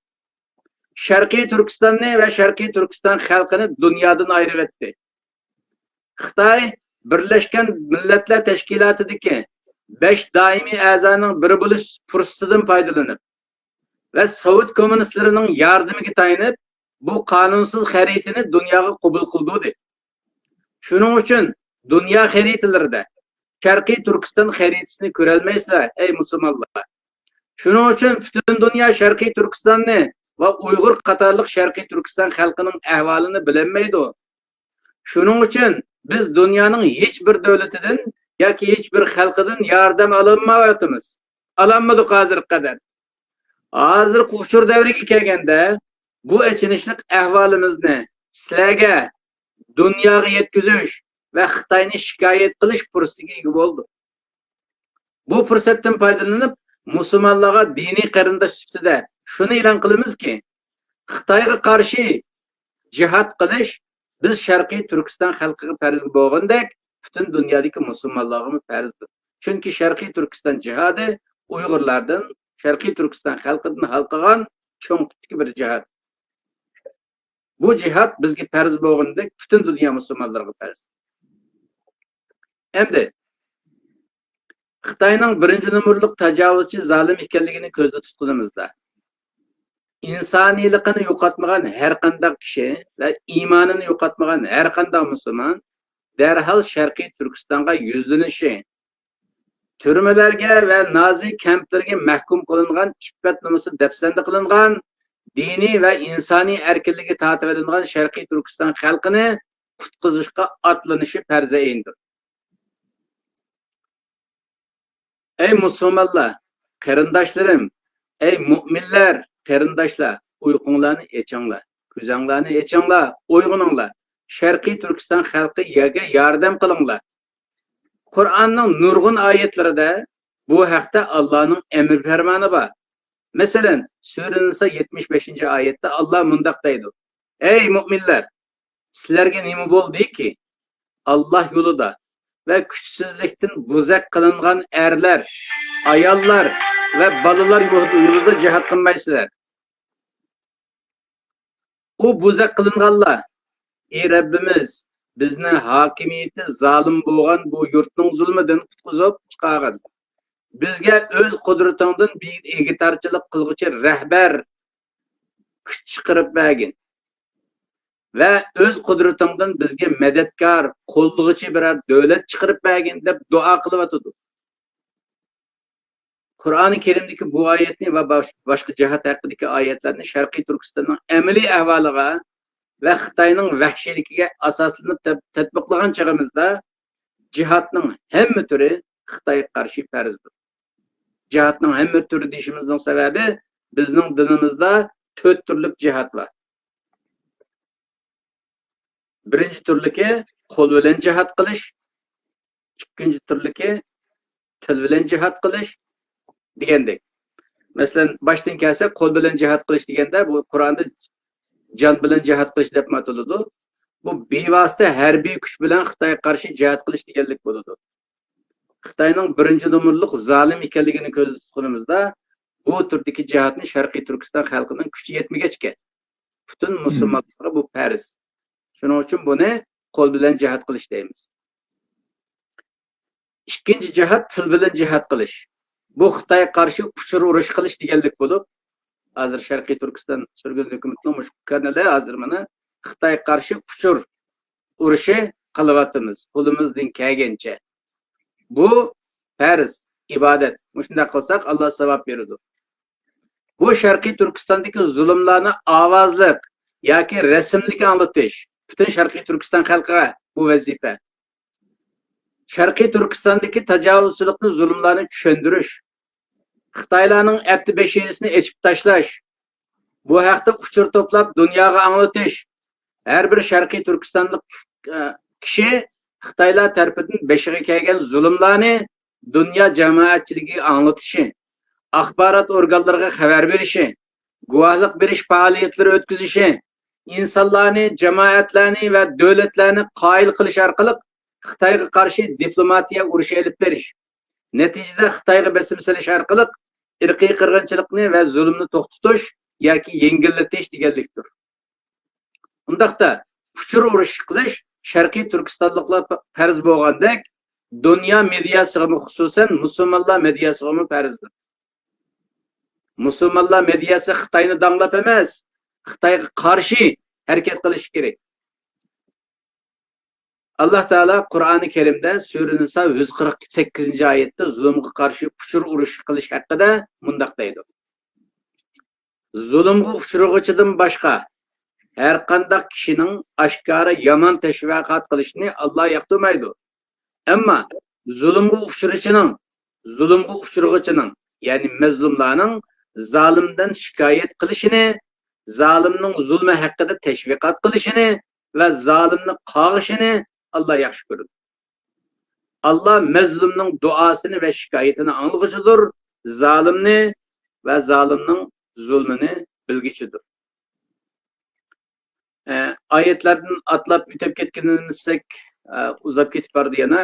Sharqiy Turkistonni va Sharqiy Turkiston xalqini dunyodan ayirib etdi. Xitoy Birleşken Milletler Teşkilatı'daki 5 daimi a'zoning biri bo'lish fursatidan foydalanib ve Sovet komünistlerinin yardımına tayanib bu kanunsuz xaritini dunyoga qabul qildi. Shuning uchun dunyo xaritalarida Sharqiy Turkiston xaritasini ko'rolmaysizlar ey musulmonlar. Shuning uchun butun dunyo Sharqiy Turkistonni va Uyg'ur qatorliq Sharqiy Turkiston xalqining ahvolini bilmaydi. Shuning uchun biz dunyoning hech bir davlatidan yoki hech bir xalqidan yordam olmayapmiz. Olmadik hozirga qadar. Hozir qushur davriga kelganda bu achinishli ahvolimizni sizlarga dunyoga yetkazish va Xitoyni shikoyat qilish fursatiga ega bo'ldi. Bu fursatdan foydalanib musulmonlarga diniy qarindosh sifatida shuni e'lon qilamizki, Xitoyga qarshi jihad qilish biz Sharqiy Turkiston xalqiga farz bo'lgandek, butun dunyodagi musulmonlarga farzdir. Chunki Sharqiy Turkiston jihadi Uyg'urlardan, Sharqiy Turkiston xalqidan halqagan cho'ng bir jihad. Bu jihad bizga farz bo'lgandek, butun dunyo musulmonlarga farz. Endi Xitoyning birinchi numurliq tajovuzchi zolim ekanligini ko'zda tutganimizda insoniyligini yo'qotmagan har qanday kishi va iymonini yo'qotmagan har qanday musulmon darhol Sharqiy Turkistonga yuzlanishi, turmalarga va nozik kamplarga mahkum qilingan, iffat nomasi dafsanda qilingan, diniy va insoniy erkinligi tatib olingan Sharqiy Turkiston xalqini qutqizishga atlanishi farz ayindir. Ey musulmonlar, qarindoshlarim, ey mu'minlar, qarindoshlar, uyqunglarni echinglar, ko'zinglarni echinglar, uyg'oninglar. Sharqiy Turkiston xalqiga yordam qilinglar. Qur'onning nurg'un oyatlarida bu haqda Allohning emr farmoni bor. Masalan, Sura Nisa 75-oyatda Alloh mundaq deydi: Ey mu'minlar, sizlarga nima bo'ldiki, Alloh yo'lida va kuchsizlikdan bo'zak qilingan erlar, ayollar va bolalar yo'lida jihad qilmaysizlar. U bo'zak qilinganlar, ey Rabbimiz, bizni hokimiyati zolim bo'lgan bu yurtning zulmidan qutqizib chiqargin. Bizga o'z qudratingdan bir egitarchilik qilg'uchi rahbar kuch chiqarib bergin. Va o'z qudratingdan bizga madadkor, qo'llig'ichi biror davlat chiqarib bergin deb duo qilyotdi. Qur'oni Karimdagi bu oyatni va boshqa jihat haqidagi oyatlarni Sharqiy Turkistonning amaliy ahvoliga va Xitoyning vahshiyligiga asoslanib tatbiqlagan chog'imizda jihatning hamma turi Xitoyga qarshi farzdir. Jihatning hamma turi deyishimizning sababi bizning dinimizda 4 turli jihat bor. Birinchi turligi qo'l bilan jihad qilish, ikkinchi turligi til bilan jihad qilish degandek. Masalan, boshdan kelsa qo'l bilan jihad qilish deganda bu Qur'onda jon bilan jihad qilish deb ataladi. Bu bevosita harbiy kuch bilan Xitoyga qarshi jihad qilish deganlik bo'ladi. Xitoyning birinchi nomerlik zolim ekanligini ko'z tutganimizda bu turdagi jihadni Sharqiy Turkiston xalqining kuchi yetmagachga butun musulmonlarga bu farz. Shuning uchun buni qo'l bilan jihad qilish deymiz. Ikkinchi jihat til bilan jihad qilish. Bu Xitoyga qarshi uchur urush qilish deganlik bo'lib, hozir Sharqiy Turkiston surgun hukumatining mush kanali hozir mana Xitoyga qarshi uchur urushi qilyapmiz. Qo'limizdan kelgancha. Bu farz, ibodat. Shunday qilsak Alloh savob beradi. Bu Sharqiy Turkistondagi zulmlarni ovozliq yoki rasmlik anglatish butun Sharqiy Turkiston xalqiga bu vazifa. Sharqiy Turkistondagi tajovuzchilikni, zulmlarni tushuntirish, Xitoylarning atti beshingisini echib tashlash, bu haqda uchur to'plab dunyoga anglatish, har bir Sharqiy Turkistonlik kishi Xitoylar tarafidan beshiga kelgan zulmlarni dunyo jamoatchiligiga anglatishi, axborot organlariga xabar berishi, guvohlik berish faoliyatlari o'tkazishi, insonlarni, jamoatlarni va davlatlarni qoyil qilish orqali Xitoyga qarshi diplomatiya urushi olib berish. Natijada Xitoyga bosim solish orqali irqiy qirg'inchilikni va zulmni to'xtatish yoki yengillatish deganlikdir. Undaqda uchur urush qilish Sharqiy Turkistonliklar farz bo'lgandek, dunyo mediasiga xususan musulmonlar mediasiga farzdir. Musulmonlar mediasi Xitoyni danglab emas, Xitoyga qarshi harakat qilish kerak. Allah Teala Qur'oni Karimda Sura Nisa 148-oyatda zulmga qarshi uchur urush qilish haqida mundaq deydi. Zulmga uchrag'uchidan boshqa har qanday kishining oshkora yomon tashviqot qilishni Alloh yoqtirmaydi. Ammo zulmga uchrag'uchining, ya'ni mazlumlarning zolimdan shikoyat qilishini, zolimning zulmi haqida tashviqot qilishini va zolimni qog'ishini Allah yaxshi ko'radi. Allah mazlumning duosini va shikoyatini anglag'uchidir, zolimni va zolimning zulmini bilgichidir. Oyatlardan atlab o'tib ketganimizdak uzab ketib bordi yana.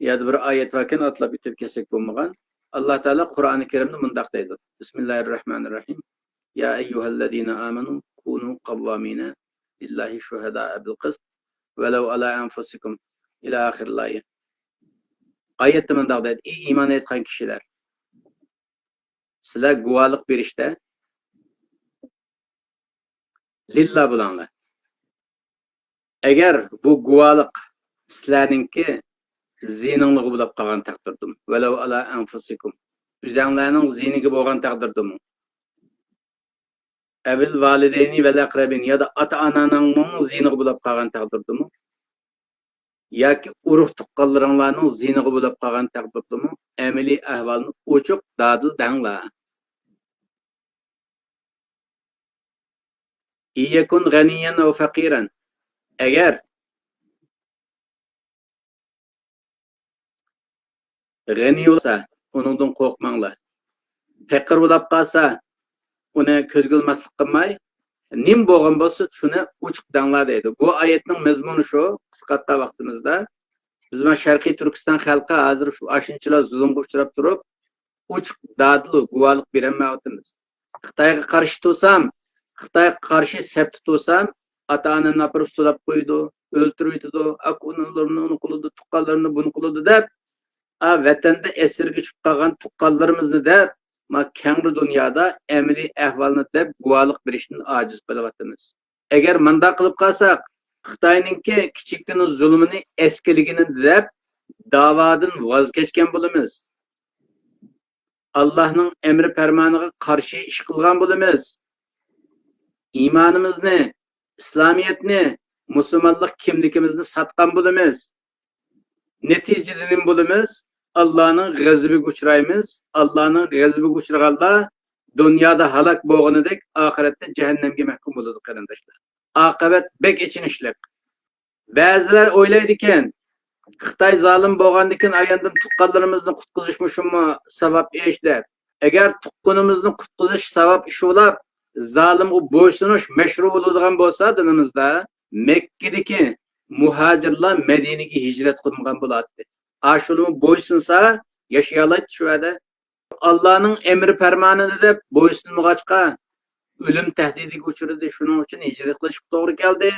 Yana bir oyat vakan atlab o'tib ketsak bo'lmagan. Alloh taolo Qur'oni Karimda mundaq deydi. Bismillahirrohmanirrohim. Ya ayyuhallazina amanu kunu qawwamina lillahi shuhada'a bil qist walau ala anfusikum ila oxir oyat. Oyatda mundaq deydi. Ey iymon etgan kishilar, sizlar guvohlik berishda lillah bo'linglar. Agar bu guvohlik sizlarningki ziningli bo'lib qolgan taqdirda, valau ala anfusikum, o'zinglarning ziniga bo'lgan taqdirda, avil valideyni vel aqrabin ya da ata-onaning ziniga bo'lib qolgan taqdirda, yoki urug' tuqqanlaringlarning ziniga bo'lib qolgan taqdirda, amaliy ahvolni ochiq dadil danglar. İyekun ganiyan aw faqiran. Agar g'ani bo'lsa, uningdan qo'rqmanglar. Faqir bo'lib qolsa, uni ko'zga ilmaslik qilmay, nim bo'lgan bo'lsa, shuni ochiq danglar deydi. Bu oyatning mazmuni shu, qisqatda vaqtimizda biz mana Sharqiy Turkiston xalqi hozir shu ashinchilar zulmga uchrab turib, ochiq dadil guvohlik bermayapmiz. Xitoyga qarshi tursam, Xitoyga qarshi sep tursam, ata-onamni apirib sulab qo'ydi, o'ltirib yutdi, akunlarni uni qildi, tuqqanlarni buni qildi deb, vatanda esirga tushib qolgan tuqqanlarimizni deb, ma kengri dunyoda amaliy ahvolni deb guvohlik berishdan ojiz bo'lyapmiz. Agar manda qilib qolsak, Xitoyninki kichikgina zulmini eskiligini deb da'vodan voz kechgan bo'lamiz. Allohning emri farmoniga qarshi ish qilgan bo'lamiz. İmanımızı, İslamiyetni, musulmonlik kimligimizni satgan bo'lamiz. Neticede nim bo'lamiz? Allohning g'azabiga uchraymiz. Allohning g'azabiga uchraganlar dunyoda halok bo'lganidek, oxiratda jahannamga mahkum bo'ladi qarindoshlar. Oqibat bek ichinishlik. Ba'zilar o'ylaydi ekan, Xitoy zolim bo'lgandikan ayandan tuqqanlarimizni qutqizishmi shunmi savab ish deb. Agar tuqqanimizni qutqizish savab ish bo'lib, zalimga bo'ysunish mashru bo'ladigan bo'lsa dinimizda, Mekkadagi muhojirlar Madinaga hijrat qilgan bo'ladi. Ashulmi bo'ysunsa yashay oladi shu yerda. Allohning emri farmonini deb bo'ysunmag'achqa o'lim tahdidiga uchradi. Shuning uchun hijrat qilish to'g'ri keldi.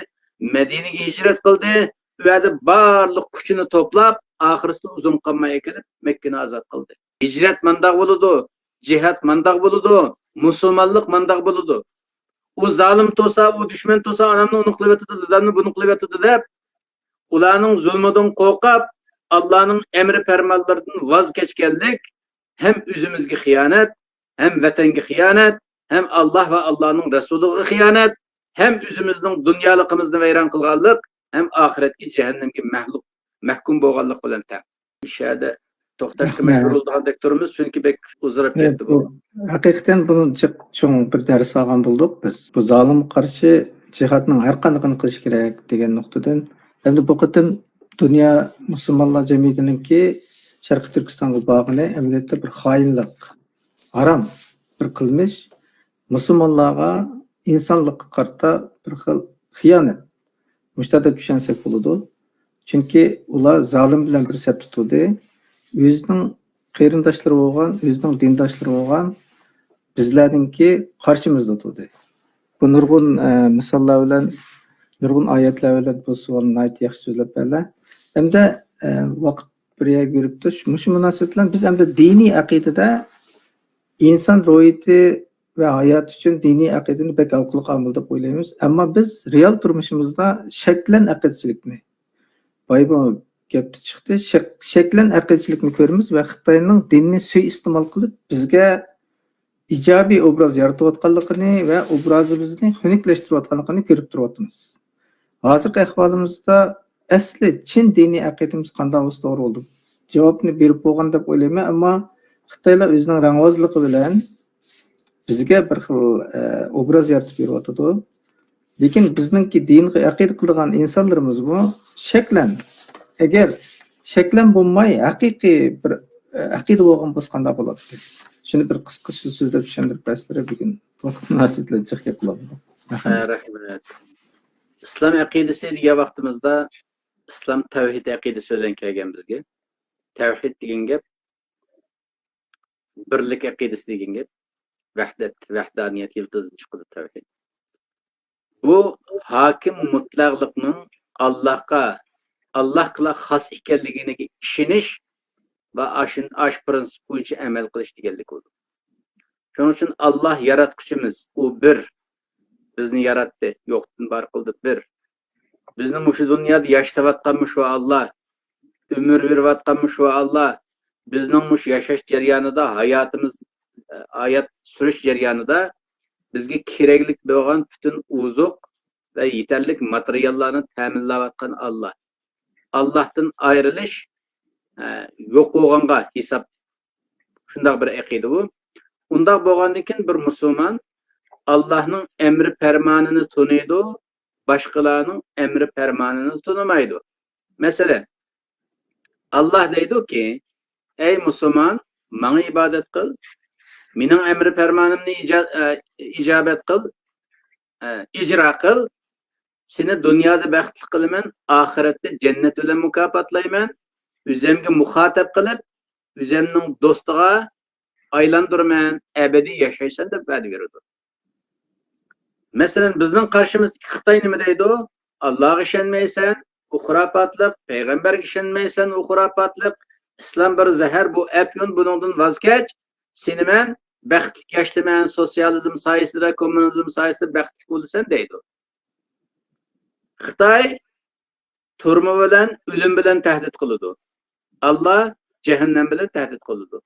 Madinaga hijrat qildi. U yerda barliq kuchini to'plab, oxirisida uzun qolmay kelib Mekkani ozod qildi. Hijrat mandaq bo'ladi, jihad mandaq bo'ladi. Musulmonlik mandaq bo'ladi. U zolim to'sa, u dushman to'sa, onamni uni qilib o'tdi, dadamni buni qilib o'tdi deb, ularning zulmidan qo'rqib, Allohning emri farmonlaridan voz kechganlik hem o'zimizga xiyonat, hem vatanga xiyonat, hem Alloh va Allohning rasuliga xiyonat, hem o'zimizning dunyoligimizni vayron qilganlik, hem oxiratga jahannamga mahkum bo'lganlik bilan taq. Shada to'xtashga majbur bo'lgandek turimiz, chunki bek uzrab ketdi bu. Haqiqatan buni cho'ng bir dars olgan bo'ldik biz. Bu zolim qarshi jihatning har qanaqini qilish kerak degan nuqtadan, endi bu qatim dunyo musulmonlar jamiyatiningki Sharqiy Turkistonga bog'ini amaliyotda bir xoinlik, harom bir qilmish, musulmonlarga insonlikqa qarta bir xil xiyonat. Mushta deb tushunsak bo'ladi. Chunki ular zolim bilan bir sap tutdi. O'zining qarindoshlari bo'lgan, o'zining dindoshlari bo'lgan bizlarningki qarshimizda turdi. Bu nurg'un misollar bilan, nurg'un oyatlar bilan bu savolni aytib yaxshi so'zlab berdilar. Hamda vaqt bir yerga yuribdi. Shu munosabat bilan biz hamda diniy aqidada inson ro'yiti va hayot uchun diniy aqidani bek alqiliq omil deb o'ylaymiz. Ammo biz real turmushimizda shaklan aqidachilikni boybo gapni chiqdi. Shaklan aqidachilikni ko'ramiz va Xitoyning dinni suiiste'mol qilib bizga ijobiy obraz yaratayotganligini va obrazimizni xunuklaştirayotganligini ko'rib turibmiz. Hozirgi ahvolimizda asli chin diniy aqidamiz qanday bo'lsa to'g'ri bo'ldi. Javobni berib bo'lgan deb o'ylayman, ammo Xitoylar o'zining rangvozligi bilan bizga bir xil obraz yaratib beryapti. Lekin bizningki dinga aqida qilgan insonlarimiz bu shaklan, agar shaklan bo'lmay haqiqiy bir aqida bo'lgan bo'lsa qanday bo'ladi? Shuni bir qisqa so'zda tushuntirib berasizlar bugun. Munosabatlar chiqib qoladi. Rahmat. Islom aqidasi degan vaqtimizda islom tavhid aqidasi bilan kelgan bizga. Tavhid degan gap birlik aqidasi degan gap. Vahdat, vahdaniyat yıldızı çıkıdı tavhid. Bu hakim mutlaqlıqning Allah qila xos ekanligiga ishonish va ash prinsip bo'yicha amal qilish deganlik bo'ldi. Şunun için Allah yaratquchimiz, u bir. Bizni yaratdi, yo'qdan bar qildi, bir. Bizni mushu dunyoda yashayotganmi shu Allah, umr berayotganmi shu Allah. Bizning mush yashash jarayonida, hayot surish jarayonida bizga kerakli bo'lgan butun uzuq va yetarli materiallarni ta'minlayotgan Allah. Allohdan ayrilish yo'q bo'lganga hisob. Shunday bir aqida bu. Undaq bo'lgandan keyin bir musulmon Allah'ның emri fermanını tunuydu, başkalarının emri fermanını tunumaydı. Mesela Allah deydi ki, ey Müslüman, bana ibadet kıl, benim emri fermanımı icabet kıl, icra kıl, seni dünyada bəxtli kılımın, ahirette cennet ile mükafatlayman, üzemge muhatap kılıp, üzemnin dostuğa aylandırman, ebedi yaşaysan da vəd verirdi. Mesela bizning qarshimizdagi Xitoy nima deydi? Allohga ishonmaysan, u xurofotlik, payg'ambarga ishonmaysan, u xurofotlik, islom bir zahar, bu afyun, buningdan voz kech. Seni men baxtli yashayman, sotsializm soyasida, kommunizm soyasida baxtli bo'lasan deydi. Xitoy turma bilan, o'lim bilan tahdid qiladi. Alloh jahannam bilan tahdid qiladi.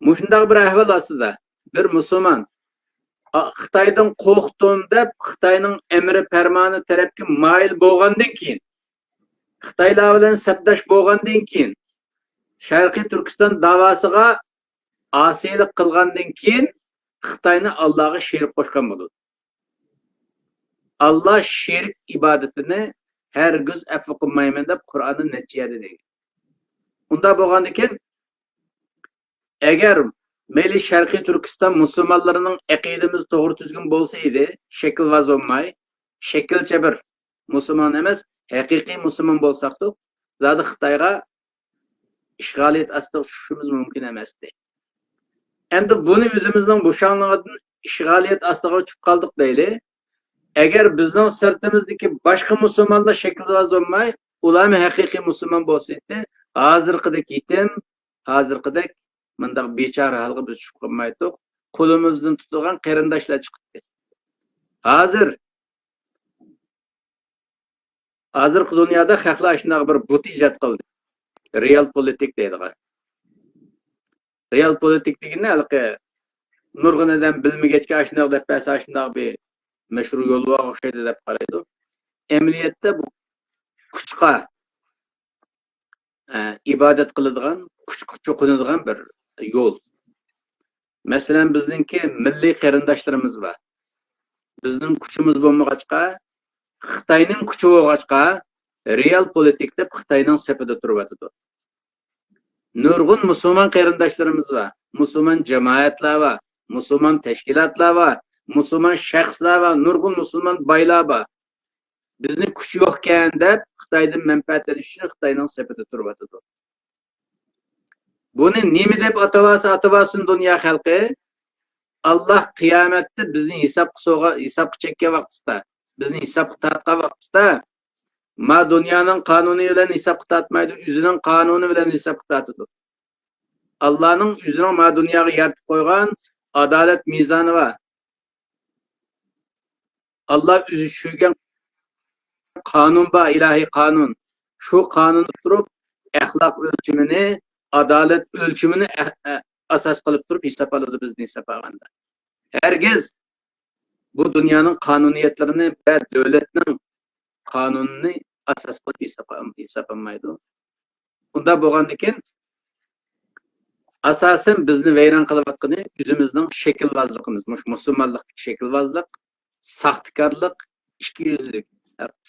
Mushundaq bir ahvol ostida bir musulmon Xitoydan qo'rqdim deb Xitoyning emri farmoni tarafga moyil bo'lgandan keyin, Xitoylar bilan sabdash bo'lgandan keyin, Sharqiy Turkiston davosiga osiylik qilgandan keyin Xitoyni Allohga sherik qo'shgan bo'ladi. Alloh sherik ibodatini hargiz afv qilmayman deb Qur'onda necha yerda degan. Unda bo'lgandan keyin agar Meli Sharqiy Turkiston musulmonlarining aqidamiz to'g'ri tuzgun bo'lsa edi, shakl vaz olmay, shaklcha bir musulmon emas, haqiqiy musulmon bo'lsaqdi, zodi Xitoyga ishg'oliyat ostida tushishimiz mumkin emasdi. Endi buni o'zimizning bo'shanligidan ishg'oliyat ostiga tushib qoldik deyli. Agar bizning sirtimizdagi boshqa musulmonlar shakl vaz olmay, ularni haqiqiy musulmon bo'lsa edi, hozirgidek yetim, hozirgidek mındaq bechora halqa biz tushib qolmaydik. Qo'limizdan tutilgan qarindoshlar chiqdi. Hozirgi dunyoda xalqlar shunday bir but ijod qildi. Real politik deydilar. Real politik degani halqa nurg'unidan bilmagachga shunday deb pasa shunday bir mashru yo'l va o'xshaydi deb qaraydi. Amaliyotda bu kuchqa ibodat qiladigan, kuchga cho'qinadigan bir yo'l. Masalan, bizningki milliy qarindoshlarimiz bor. Bizning kuchimiz bo'lmag'achqa, Xitoyning kuchi bo'lg'achqa, real politik deb Xitoyning safida turibdi. Nurg'un musulmon qarindoshlarimiz bor, musulmon jamoatlar bor, musulmon tashkilotlar bor, musulmon shaxslar bor, nurg'un musulmon boylar bor. Bizning kuch yo'q ekan deb Xitoydan manfaatlanish uchun Xitoyning safida turibdi. Buni nima deb atavasin dunyo xalqi? Allah qiyomatda bizni hisob chekkan vaqtida, bizni hisob tortgan vaqtida, ma dunyoning qonuni bilan hisob tortmaydi, o'zining qonuni bilan hisob tortadi. Allohning o'zining ma dunyoga yaratib qo'ygan adolat mezoni bor. Allah o'zi tushirgan qonun bor, ilohiy qonun. Shu qonun turib, axloq o'lchimini, adalet ölçümünü asas qilib turib hisob oladi bizni hisob olganda. Hergiz bu dunyoning qonuniyatlarini va davlatning qonunini asas qilib hisob olmaydi. Unda bo'lgandan keyin asosan bizni vayron qilayotgani o'zimizning shaklvozligimiz, musulmonlikdagi shaklvozlik, saxtakorlik, ikiyuzlik.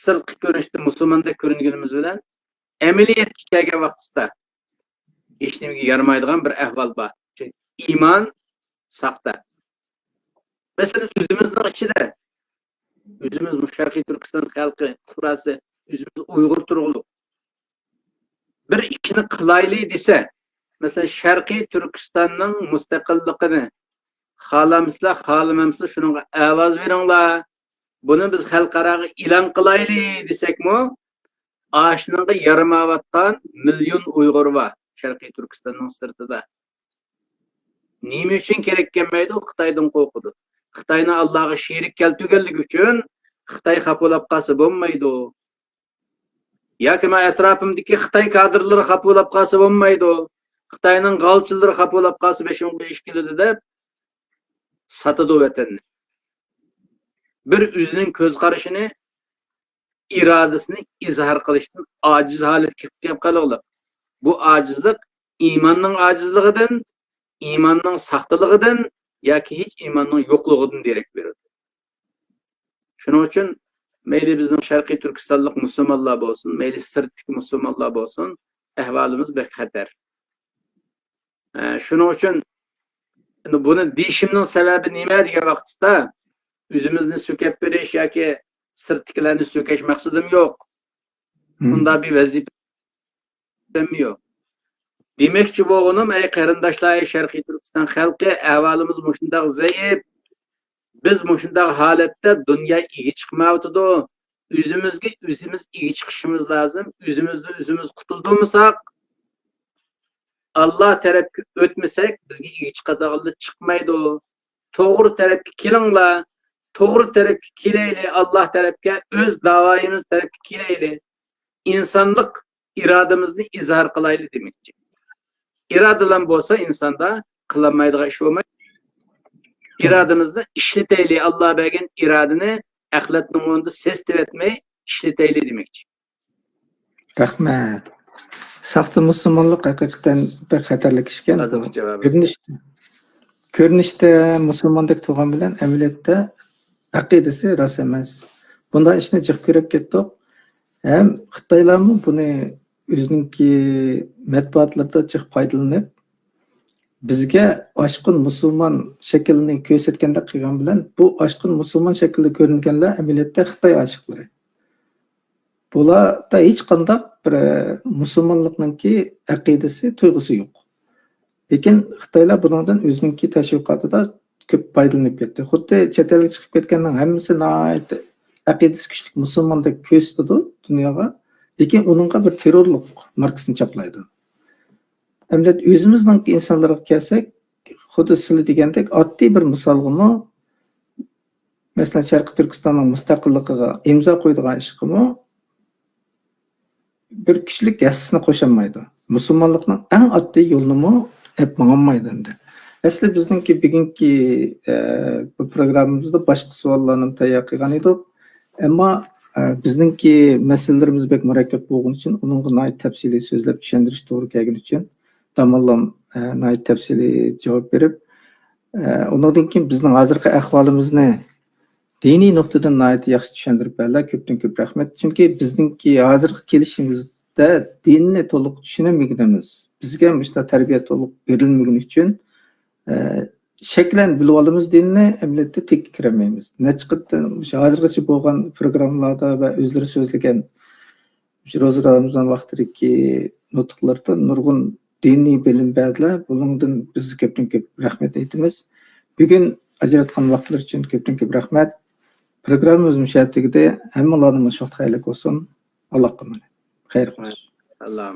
Sirtqi ko'rinishda musulmondek ko'ringanimiz bilan amaliyotga kelgan vaqtda hech nimaga yaramaydigan bir ahvol bor. Chunki iymon saxta. Masalan, o'zimizning ichida o'zimiz Sharqiy Turkiston xalqi, fuqarosi, o'zimiz Uyg'ur turug'liq. Bir ishni qilayli desa, masalan, Sharqiy Turkistonning mustaqilligini xohlamsizlar, xohlamamsizlar shunga ovoz beringlar. Buni biz xalqaroga e'lon qilayli desakmi, ashunga yaramayotgan million Uyg'ur bor. Sharqiy Turkistonning sirtida. Nima uchun kerak kelmaydi? Xitoydan qo'rqidi. Xitoyni Allohga sherik keltirganligi uchun Xitoy xafolab qolsa bo'lmaydi. Yoki men atrofimdagi Xitoy kadrlari xafolab qolsa bo'lmaydi. Xitoyning g'alchilari xafolab qolsa 5-15 keladi deb satadi vatanni. Bir o'zining ko'z qarashini, irodasini izhor qilishdan ojiz holatga kelib qoladi. Bu ojizlik iymonning ojizligidan, iymonning saxtaligidan yoki hech iymonning yo'qligidan derak beradi. Shuning uchun mayli bizning Sharqiy Turkistonlik musulmonlar bo'lsin, mayli sirtdagi musulmonlar bo'lsin, ahvolimiz bek xatar. Shuning uchun buni deyishimning sababi nima degan vaqtda o'zimizni so'kab berish yoki sirtdagilarni so'kash maqsadim yo'q. Bunda bir vazifam yo'q. Demakchi bo'lganim, ey qarindoshlar, Sharqiy Turkiston xalqi, ahvolimiz shunday zaif. Biz shunday holatda dunyo ega chiqmayotdi. O'zimizga o'zimiz ega chiqishimiz lozim. O'zimiz qutuldimisak, Allah tarafga o'tmasak, bizga ega chiqadiganlar chiqmaydi. To'g'ri tarafga kelinglar. To'g'ri tarafga kelaylik, Allah tarafga, o'z da'voyimiz tarafga kelaylik. İnsanlık iradamizni izhor qilaylik demakchi. İradalan bo'lsa insonda qilinmaydigan ish bo'lmaydi. İradamizni ishlataylik, Alloh bergan irodani aqlatning o'rnida sestib etmay ishlataylik demakchi. Rahmat. Saxta musulmonlik haqiqatan bir xatarlik ish ekan. Ko'rinishda musulmondek turgan bilan amaliyotda aqidasi rost emas. Bunday ishni jiq ko'rib ketdik. Hem Xitoylarmi buni o'zininki matbuotlarda jiq foydalanib bizga oshqin musulmon shaklini ko'rsatganda qilgan bilan bu oshqin musulmon shaklida ko'ringanlar amaliyotda Xitoy oshiqlari. Bularda hech qanday bir musulmonlikninki aqidasi, tuyg'usi yo'q. Lekin Xitoylar bundan o'zininki tashviqotida ko'p foydalanib ketdi. Xuddi chet elga chiqib ketganning hammasi aqidasi kuchli musulmondek ko'rsatadi dunyoga. Lekin uningga bir terrorlik markasini chaplaydi. Amaliyot o'zimizning insonlarga kelsak, xuddi sizlar degandek oddiy bir misolg'imi, masalan, Sharqiy Turkistonning mustaqilligiga imzo qo'ydigan ishqimi bir kuchlik yassini qo'shamaydi. Musulmonlikning eng oddiy yo'lini hep mangolmaydi endi. Asli bizningki bugungi bu programmamizda boshqa savollarni tayyor qilgan edik. Ammo bizningki masalalarimiz bek murakkab bo'lgani uchun uningga tafsiliy so'zlab tushuntirish to'g'ri kelgani uchun tomonlam tafsiliy javob berib, undan keyin bizning hozirgi ahvolimizni diniy nuqtadan yaxshi tushuntirib berdilar. Ko'pdan ko'p rahmat. Chunki bizningki hozirgi kelishimizda dinni to'liq tushunmaganimiz, bizga mushta tarbiya to'liq berilmagani uchun shaklan bilib olamiz dinni, amaliyotda tek kiramaymiz. Nechiqatdan hozirgacha bo'lgan programmalarda va o'zlari so'zlagan Ro'za Ramazon vaqtidagi nutqlarda nurg'un diniy bilim berdilar. Bundan biz ko'pdan ko'p rahmat aytamiz. Bugun ajratgan vaqtlar uchun ko'pdan ko'p rahmat. Programmamiz mushatigida hammalarning mushot xayli bo'lsin. Alloh qilsin. Xayr qilsin. Alloh